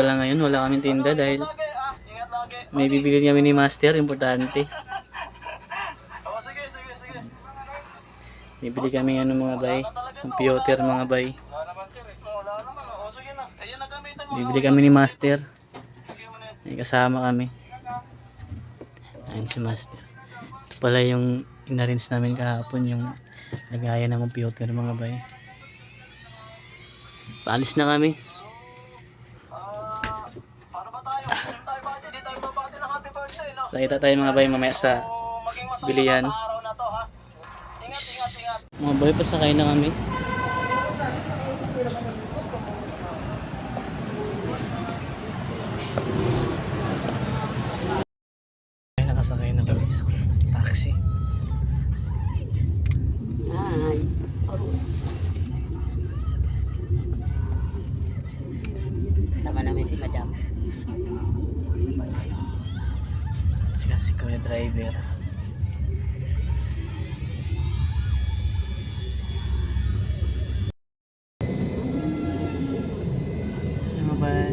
pala ngayon, wala kaming tinda dahil may bibili kami ni Master, importante. Bibili kami mga bay, computer mga bay. Bibili kami ni Master. May kasama kami. Ayan si Master. Ito pala yung inarinse namin kahapon, yung lagayan ng computer mga bay. Paalis na kami. Nakita tayo mga bay mamaya sa bilihan. Mga bay, pasakay na kami. Ay, nakasakay na kami sa taxi. Ay. Sama namin si Madam. Si Kuya driver. Ano ba?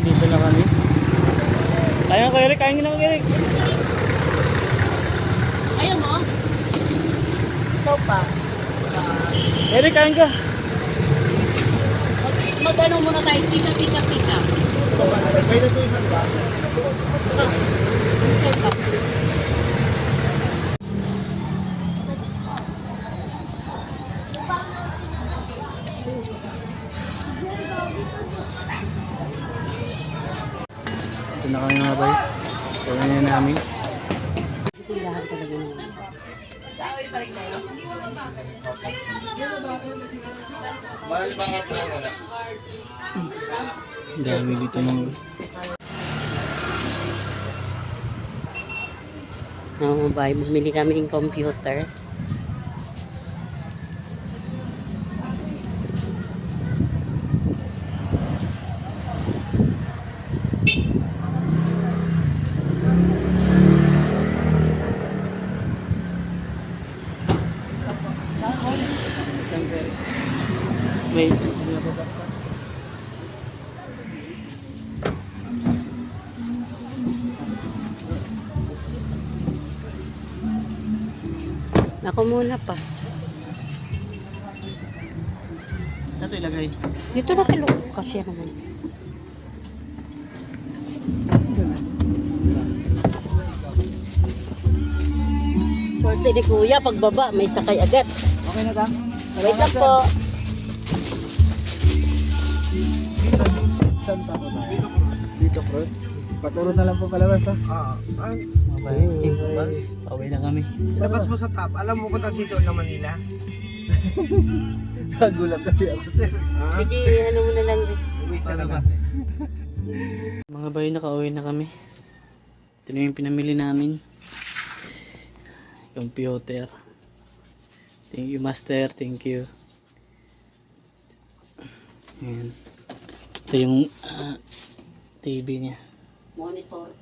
Dito na kami. Kaya ko Eric, kain na ko Eric. Ayaw mo? Ikaw pa. Eric, kain ka. Mag-ano muna tayo, pika. May na ito isang ba? Ito na kami mga bay. Tuloy na namin. Ito yung lahat talaga naman. Mahal ba nga ito? Ang dami dito mga. Oo, bye. Bumili kami ng computer. Wait. Ako muna pa. Ito ilagay. Dito na kilo kasi naman. Sorte ni Kuya, pagbaba may sakay agad. Okay na ba? Wait lang po. Saan pa po tayo? Dito bro. Paturo na lang po palabas ha? Pauwi na kami. Labas mo sa top. Alam mo kung saan sito ng Manila? Nagulat kasi ako sir. Sige, ano mo na lang. Uwi sa naman. Mga bay, nakauwi na kami. Ito na yung pinamili namin. Computer. Thank you Master, thank you. Ayan. Ito yung TV niya. Monitor.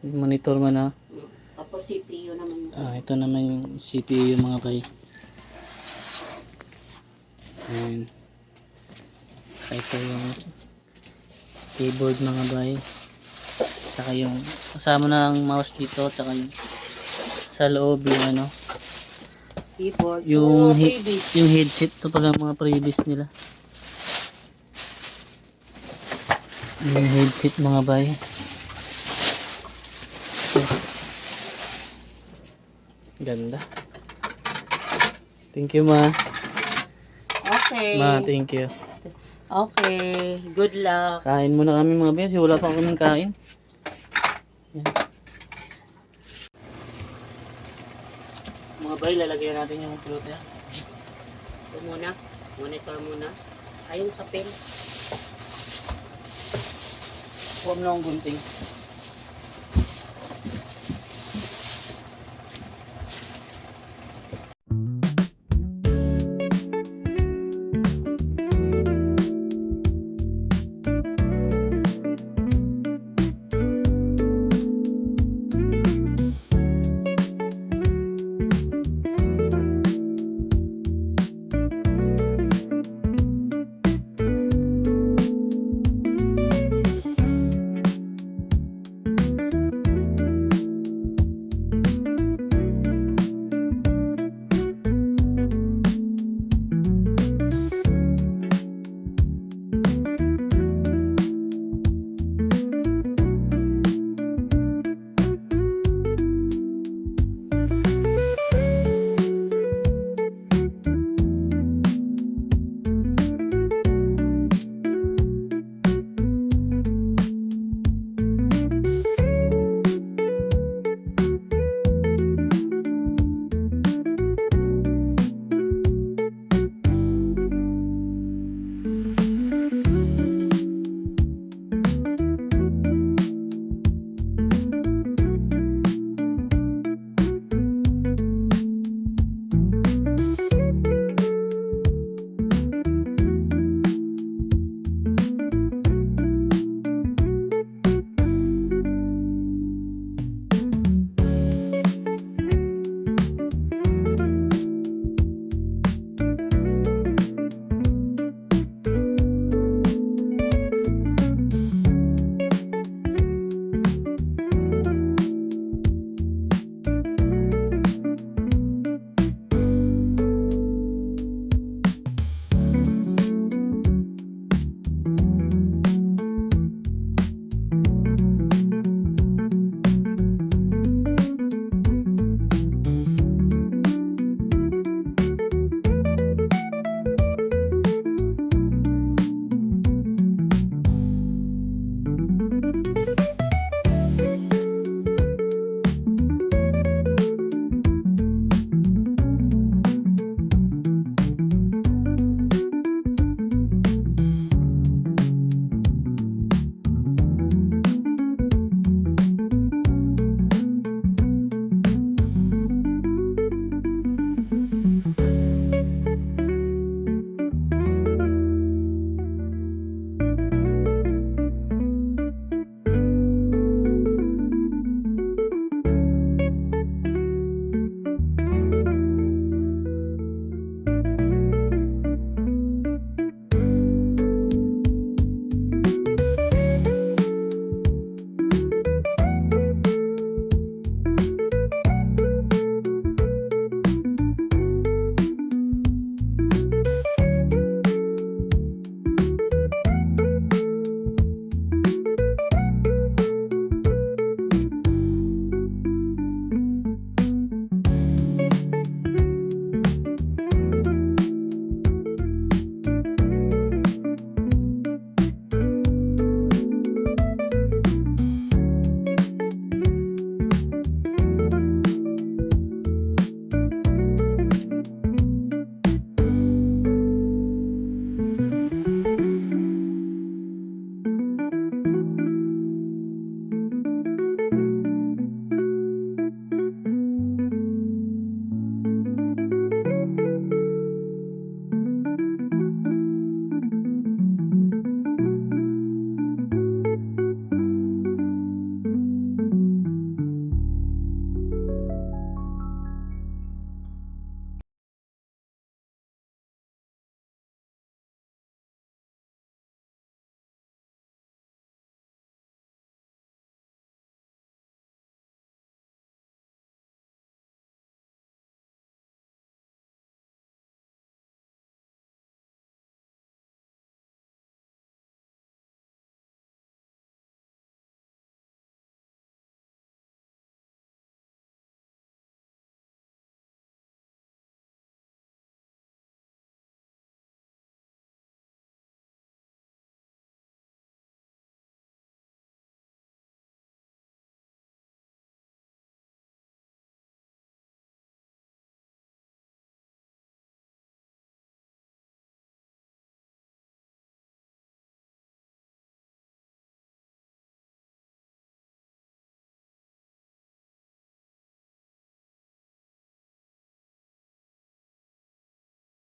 Monitor man na. Tapos CPU naman. Ito naman yung CPU mga bay. Ayan. Ito yung keyboard mga bay. Saka yung kasama na ang mouse dito. Saka yung sa loob yung ano. Keyboard. Yung, freebies. yung headset. Ito pala mga previous nila. Yung headset mga bay. Ganda. Thank you ma. Okay. Ma, thank you. Okay. Good luck. Kain muna kami mga bay kasi wala pa kaming kain. Yan. Mga bay, lalagyan natin yung computer. Ito muna. Monitor muna. Ayun sa pen. Huwag na akong gunting.